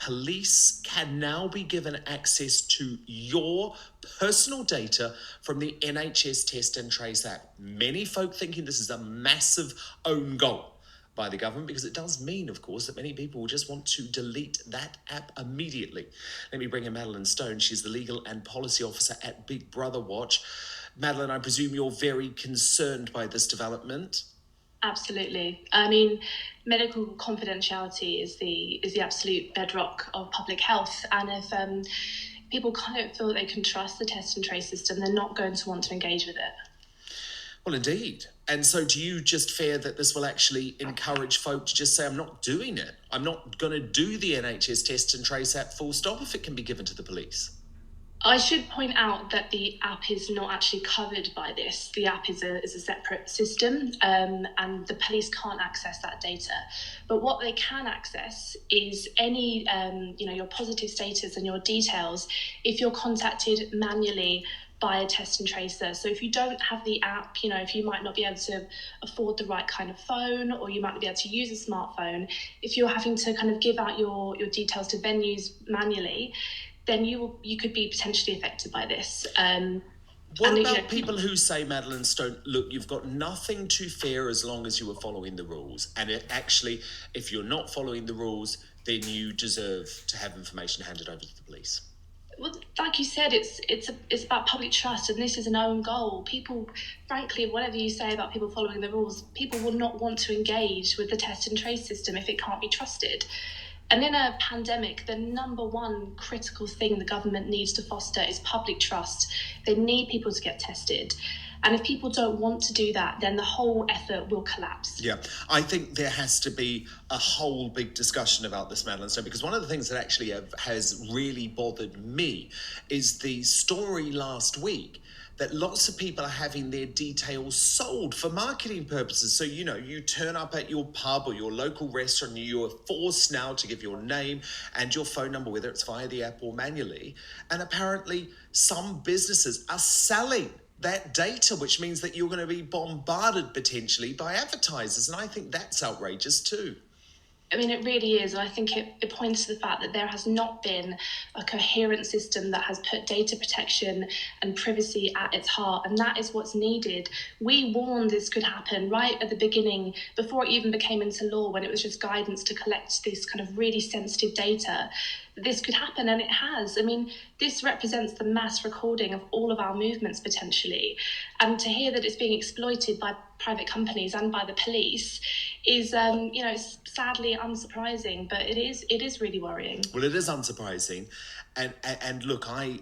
police can now be given access to your personal data from the NHS Test and Trace app. Many folk thinking this is a massive own goal by the government, because it does mean, of course, that many people will just want to delete that app immediately. Let me bring in Madeline Stone. She's the Legal and Policy Officer at Big Brother Watch. Madeline, I presume you're very concerned by this development. Absolutely. I mean, medical confidentiality is the absolute bedrock of public health, and if people don't feel they can trust the test and trace system, they're not going to want to engage with it. Well, indeed. And so do you just fear that this will actually encourage folk to just say, I'm not doing it. I'm not going to do the NHS Test and Trace app full stop if it can be given to the police? I should point out that the app is not actually covered by this. The app is a separate system, and the police can't access that data. But what they can access is any, your positive status and your details if you're contacted manually by a test and tracer. So if you don't have the app, if you might not be able to afford the right kind of phone, or you might not be able to use a smartphone, if you're having to kind of give out your details to venues manually, then you could be potentially affected by this. What about people who say, Madeline Stone, look, you've got nothing to fear as long as you are following the rules, and if you're not following the rules, then you deserve to have information handed over to the police? Well, like you said, it's about public trust, and this is an own goal. People, frankly, whatever you say about people following the rules, people will not want to engage with the test and trace system if it can't be trusted. And in a pandemic, the number one critical thing the government needs to foster is public trust. They need people to get tested. And if people don't want to do that, then the whole effort will collapse. Yeah, I think there has to be a whole big discussion about this, Madeline Stone, because one of the things that actually has really bothered me is the story last week that lots of people are having their details sold for marketing purposes. So, you turn up at your pub or your local restaurant, you're forced now to give your name and your phone number, whether it's via the app or manually. And apparently some businesses are selling that data, which means that you're going to be bombarded potentially by advertisers. And I think that's outrageous too. I mean, it really is. And I think it points to the fact that there has not been a coherent system that has put data protection and privacy at its heart. And that is what's needed. We warned this could happen right at the beginning, before it even became into law, when it was just guidance to collect this kind of really sensitive data. This could happen, and it has. I mean, this represents the mass recording of all of our movements potentially. And to hear that it's being exploited by private companies and by the police is, sadly unsurprising, but it is really worrying. Well, it is unsurprising. And look, I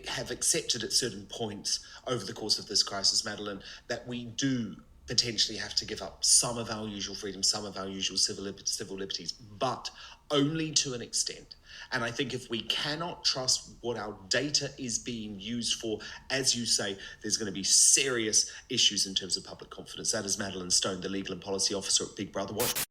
have accepted at certain points over the course of this crisis, Madeline, that we do potentially have to give up some of our usual freedoms, some of our usual civil liberties, but only to an extent. And I think if we cannot trust what our data is being used for, as you say, there's going to be serious issues in terms of public confidence. That is Madeline Stone, the Legal and Policy Officer at Big Brother Watch.